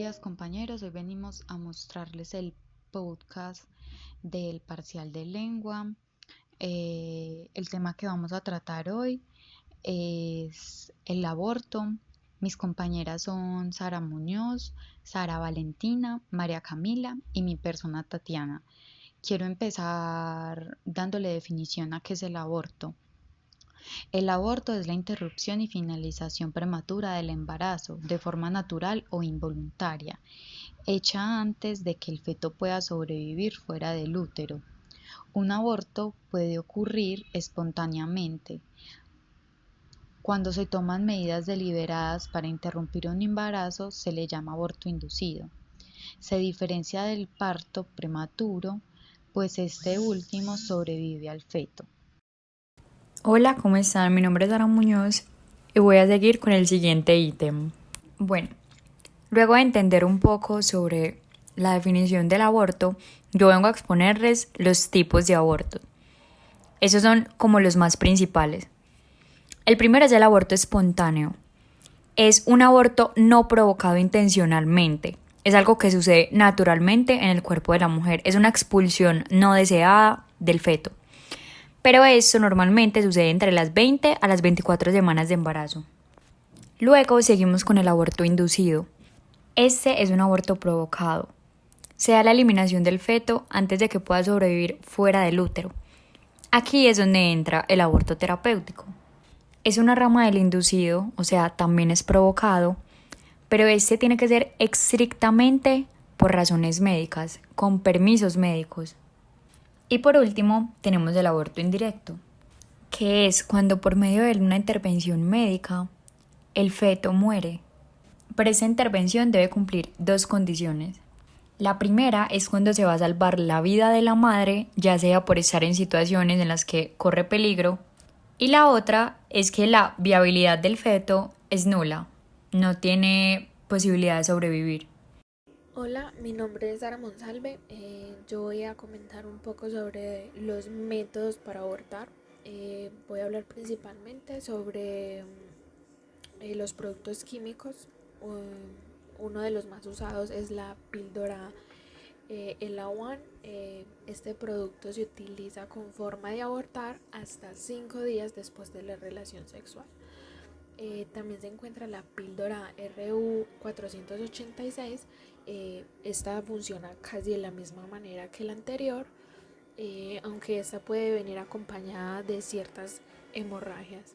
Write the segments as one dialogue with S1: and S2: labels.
S1: días compañeros, hoy venimos a mostrarles el podcast del parcial de lengua. El tema que vamos a tratar hoy es el aborto. Mis compañeras son Sara Muñoz, Sara Valentina, María Camila y mi persona Tatiana. Quiero empezar dándole definición a qué es el aborto. El aborto es la interrupción y finalización prematura del embarazo, de forma natural o involuntaria, hecha antes de que el feto pueda sobrevivir fuera del útero. Un aborto puede ocurrir espontáneamente cuando se toman medidas deliberadas para interrumpir un embarazo. Se le llama aborto inducido. Se diferencia del parto prematuro, pues este último sobrevive al feto.
S2: Hola, ¿cómo están? Mi nombre es Sara Muñoz y voy a seguir con el siguiente ítem. Bueno, luego de entender un poco sobre la definición del aborto, yo vengo a exponerles los tipos de aborto. Esos son como los más principales. El primero es el aborto espontáneo. Es un aborto no provocado intencionalmente. Es algo que sucede naturalmente en el cuerpo de la mujer. Es una expulsión no deseada del feto. Pero esto normalmente sucede entre las 20 a las 24 semanas de embarazo. Luego seguimos con el aborto inducido. Este es un aborto provocado. Se da la eliminación del feto antes de que pueda sobrevivir fuera del útero. Aquí es donde entra el aborto terapéutico. Es una rama del inducido, o sea, también es provocado, pero este tiene que ser estrictamente por razones médicas, con permisos médicos. Y por último, tenemos el aborto indirecto, que es cuando por medio de una intervención médica el feto muere. Pero esa intervención debe cumplir dos condiciones. La primera es cuando se va a salvar la vida de la madre, ya sea por estar en situaciones en las que corre peligro, y la otra es que la viabilidad del feto es nula, no tiene posibilidad de sobrevivir.
S3: Hola, mi nombre es Sara Monsalve. Yo voy a comentar un poco sobre los métodos para abortar. Voy a hablar principalmente sobre los productos químicos. Uno de los más usados es la píldora Elawan. Este producto se utiliza con forma de abortar hasta 5 días después de la relación sexual. También se encuentra la píldora RU486. Esta funciona casi de la misma manera que la anterior, aunque esta puede venir acompañada de ciertas hemorragias.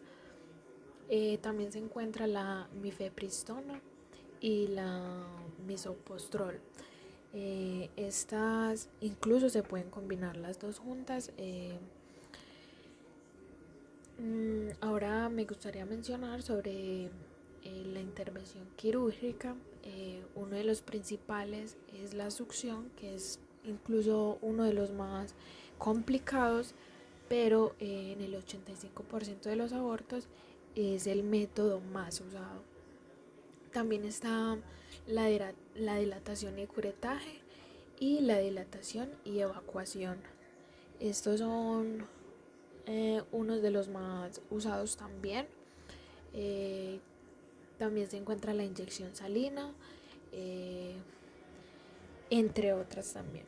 S3: También se encuentra la mifepristona y la misopostrol. Estas incluso se pueden combinar las dos juntas. Ahora me gustaría mencionar sobre la intervención quirúrgica. Uno de los principales es la succión, que es incluso uno de los más complicados, pero en el 85% de los abortos es el método más usado. También está la dilatación y curetaje y la dilatación y evacuación. Estos son uno de los más usados también. También se encuentra la inyección salina, eh, entre otras también.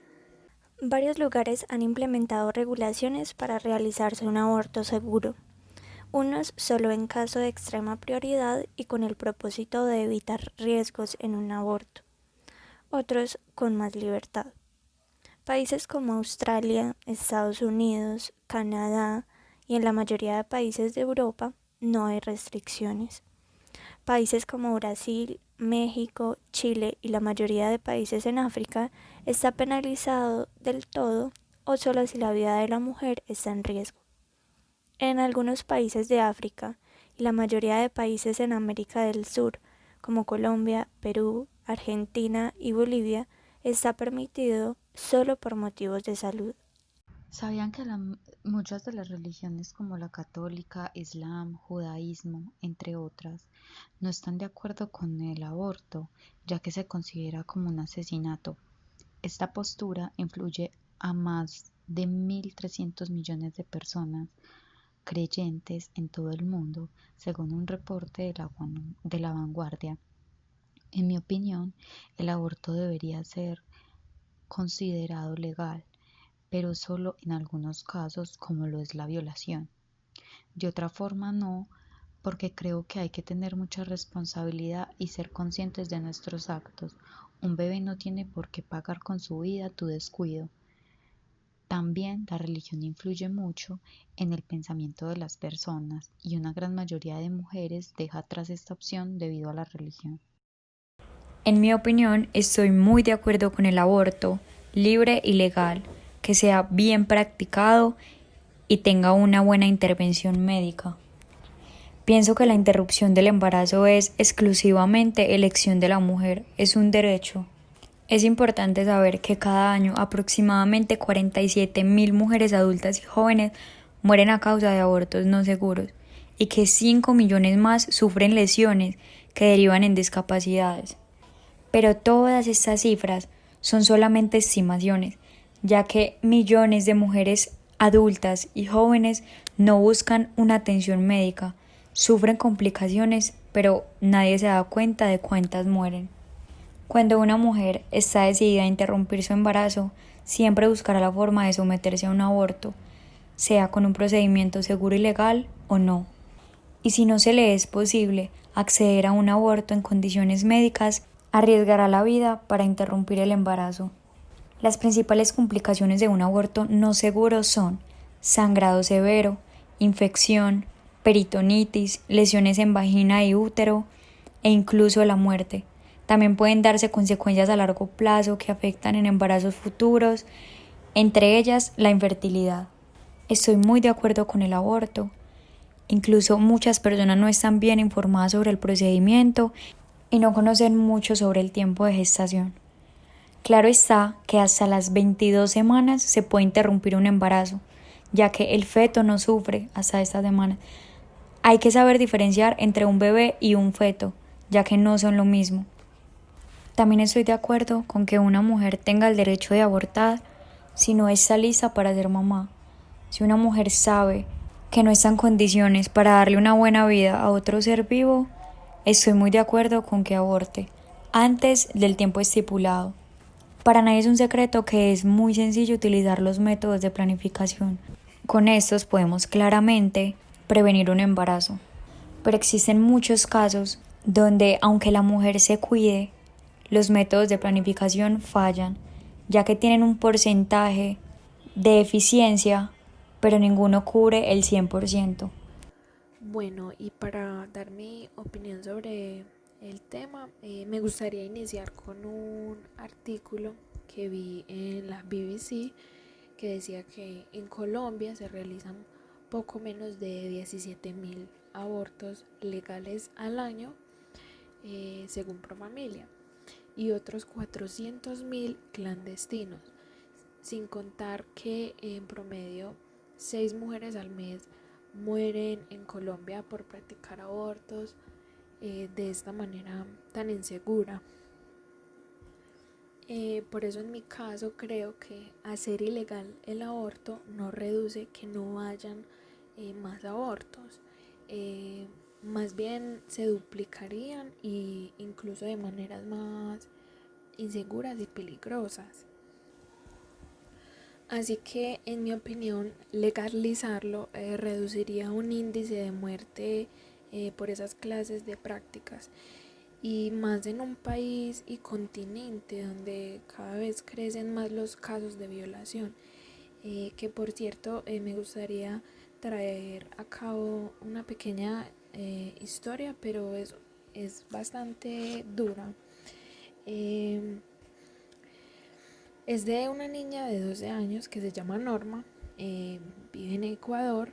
S4: Varios lugares han implementado regulaciones para realizarse un aborto seguro, unos solo en caso de extrema prioridad y con el propósito de evitar riesgos en un aborto, otros con más libertad. Países como Australia, Estados Unidos, Canadá y en la mayoría de países de Europa no hay restricciones. Países como Brasil, México, Chile y la mayoría de países en África está penalizado del todo o solo si la vida de la mujer está en riesgo. En algunos países de África y la mayoría de países en América del Sur, como Colombia, Perú, Argentina y Bolivia, está permitido solo por motivos de salud.
S1: ¿Sabían que muchas de las religiones como la católica, islam, judaísmo, entre otras, no están de acuerdo con el aborto, ya que se considera como un asesinato? Esta postura influye a más de 1.300 millones de personas creyentes en todo el mundo, según un reporte de la Vanguardia. En mi opinión, el aborto debería ser considerado legal, pero solo en algunos casos como lo es la violación. De otra forma no, porque creo que hay que tener mucha responsabilidad y ser conscientes de nuestros actos. Un bebé no tiene por qué pagar con su vida tu descuido. También la religión influye mucho en el pensamiento de las personas y una gran mayoría de mujeres deja atrás esta opción debido a la religión.
S2: En mi opinión, estoy muy de acuerdo con el aborto, libre y legal, que sea bien practicado y tenga una buena intervención médica. Pienso que la interrupción del embarazo es exclusivamente elección de la mujer, es un derecho. Es importante saber que cada año aproximadamente 47.000 mujeres adultas y jóvenes mueren a causa de abortos no seguros y que 5 millones más sufren lesiones que derivan en discapacidades. Pero todas estas cifras son solamente estimaciones, ya que millones de mujeres adultas y jóvenes no buscan una atención médica, sufren complicaciones, pero nadie se da cuenta de cuántas mueren. Cuando una mujer está decidida a interrumpir su embarazo, siempre buscará la forma de someterse a un aborto, sea con un procedimiento seguro y legal o no. Y si no se le es posible acceder a un aborto en condiciones médicas, arriesgará la vida para interrumpir el embarazo. Las principales complicaciones de un aborto no seguro son sangrado severo, infección, peritonitis, lesiones en vagina y útero e incluso la muerte. También pueden darse consecuencias a largo plazo que afectan en embarazos futuros, entre ellas la infertilidad. Estoy muy de acuerdo con el aborto. Incluso muchas personas no están bien informadas sobre el procedimiento y no conocen mucho sobre el tiempo de gestación. Claro está que hasta las 22 semanas se puede interrumpir un embarazo, ya que el feto no sufre hasta estas semanas. Hay que saber diferenciar entre un bebé y un feto, ya que no son lo mismo. También estoy de acuerdo con que una mujer tenga el derecho de abortar si no está lista para ser mamá. Si una mujer sabe que no está en condiciones para darle una buena vida a otro ser vivo, estoy muy de acuerdo con que aborte, antes del tiempo estipulado. Para nadie es un secreto que es muy sencillo utilizar los métodos de planificación. Con estos podemos claramente prevenir un embarazo. Pero existen muchos casos donde, aunque la mujer se cuide, los métodos de planificación fallan, ya que tienen un porcentaje de eficiencia, pero ninguno cubre el 100%.
S3: Bueno, y para dar mi opinión sobre el tema, me gustaría iniciar con un artículo que vi en la BBC que decía que en Colombia se realizan poco menos de 17.000 abortos legales al año, según Profamilia, y otros 400.000 clandestinos, sin contar que en promedio 6 mujeres al mes mueren en Colombia por practicar abortos de esta manera tan insegura. Por eso en mi caso creo que hacer ilegal el aborto no reduce que no hayan más abortos. Más bien se duplicarían y incluso de maneras más inseguras y peligrosas. Así que, en mi opinión, legalizarlo reduciría un índice de muerte por esas clases de prácticas. Y más en un país y continente donde cada vez crecen más los casos de violación. Que por cierto, me gustaría traer a cabo una pequeña historia, pero es bastante dura. Es de una niña de 12 años que se llama Norma, vive en Ecuador,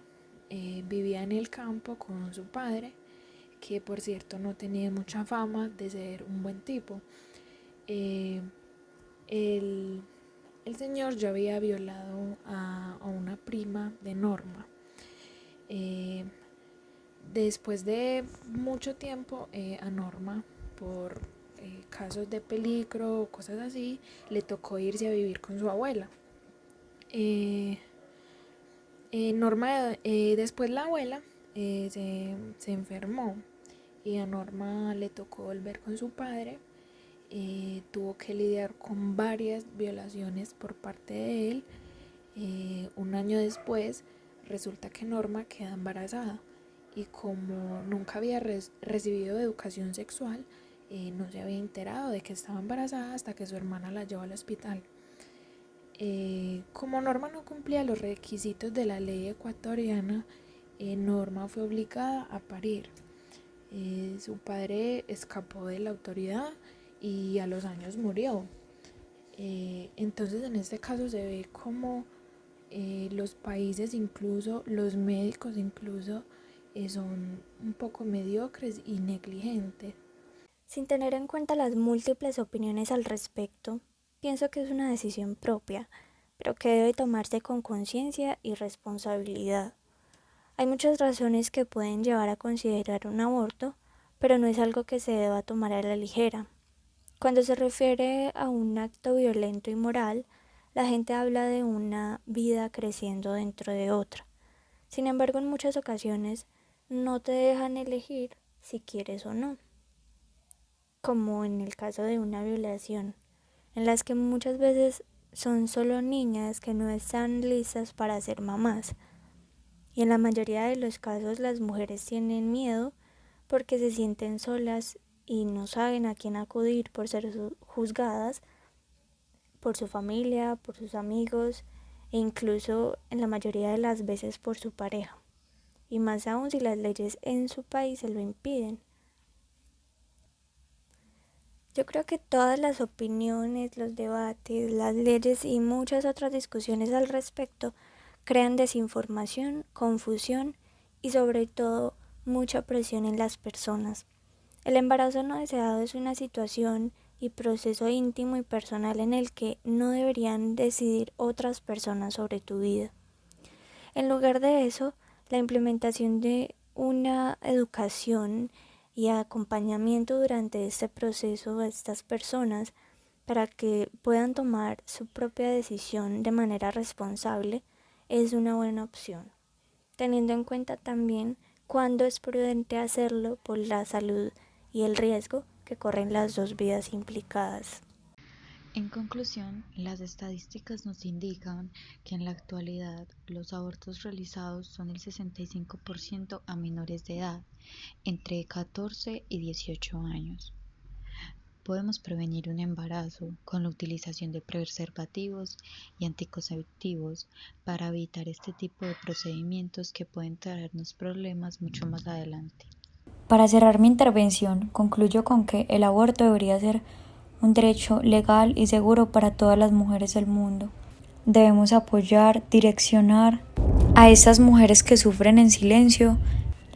S3: vivía en el campo con su padre, que por cierto no tenía mucha fama de ser un buen tipo. Eh, el, el señor ya había violado a una prima de Norma. Después de mucho tiempo, a Norma, por casos de peligro o cosas así, le tocó irse a vivir con su abuela. Norma, después la abuela se enfermó y a Norma le tocó volver con su padre, tuvo que lidiar con varias violaciones por parte de él. Un año después resulta que Norma queda embarazada y como nunca había recibido educación sexual, no se había enterado de que estaba embarazada hasta que su hermana la llevó al hospital. Como Norma no cumplía los requisitos de la ley ecuatoriana, Norma fue obligada a parir. Su padre escapó de la autoridad y a los años murió. Entonces en este caso se ve como los países, incluso los médicos incluso, son un poco mediocres y negligentes.
S4: Sin tener en cuenta las múltiples opiniones al respecto, pienso que es una decisión propia, pero que debe tomarse con conciencia y responsabilidad. Hay muchas razones que pueden llevar a considerar un aborto, pero no es algo que se deba tomar a la ligera. Cuando se refiere a un acto violento y moral, la gente habla de una vida creciendo dentro de otra. Sin embargo, en muchas ocasiones no te dejan elegir si quieres o no, como en el caso de una violación, en las que muchas veces son solo niñas que no están listas para ser mamás. Y en la mayoría de los casos las mujeres tienen miedo porque se sienten solas y no saben a quién acudir por ser juzgadas por su familia, por sus amigos e incluso en la mayoría de las veces por su pareja. Y más aún si las leyes en su país se lo impiden. Yo creo que todas las opiniones, los debates, las leyes y muchas otras discusiones al respecto crean desinformación, confusión y sobre todo mucha presión en las personas. El embarazo no deseado es una situación y proceso íntimo y personal en el que no deberían decidir otras personas sobre tu vida. En lugar de eso, la implementación de una educación y acompañamiento durante este proceso a estas personas para que puedan tomar su propia decisión de manera responsable es una buena opción, teniendo en cuenta también cuándo es prudente hacerlo por la salud y el riesgo que corren las dos vidas implicadas.
S1: En conclusión, las estadísticas nos indican que en la actualidad los abortos realizados son el 65% a menores de edad, entre 14 y 18 años. Podemos prevenir un embarazo con la utilización de preservativos y anticonceptivos para evitar este tipo de procedimientos que pueden traernos problemas mucho más adelante.
S2: Para cerrar mi intervención, concluyo con que el aborto debería ser un derecho legal y seguro para todas las mujeres del mundo. Debemos apoyar, direccionar a esas mujeres que sufren en silencio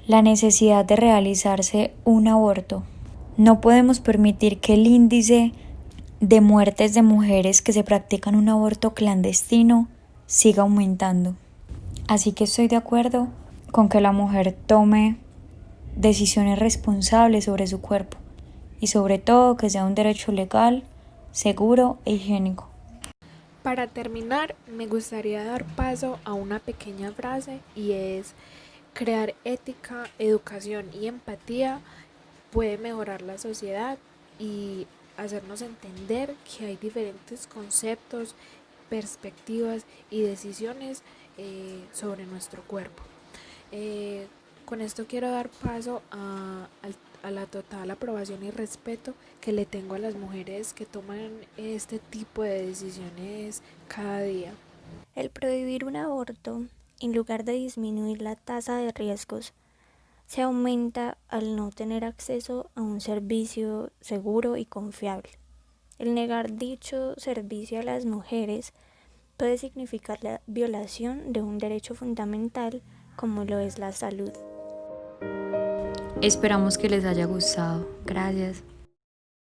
S2: la necesidad de realizarse un aborto. No podemos permitir que el índice de muertes de mujeres que se practican un aborto clandestino siga aumentando. Así que estoy de acuerdo con que la mujer tome decisiones responsables sobre su cuerpo y sobre todo que sea un derecho legal, seguro e higiénico.
S3: Para terminar, me gustaría dar paso a una pequeña frase y es: crear ética, educación y empatía puede mejorar la sociedad y hacernos entender que hay diferentes conceptos, perspectivas y decisiones sobre nuestro cuerpo. Con esto quiero dar paso a la total aprobación y respeto que le tengo a las mujeres que toman este tipo de decisiones cada día.
S4: El prohibir un aborto, en lugar de disminuir la tasa de riesgos, se aumenta al no tener acceso a un servicio seguro y confiable. El negar dicho servicio a las mujeres puede significar la violación de un derecho fundamental como lo es la salud.
S2: Esperamos que les haya gustado. Gracias.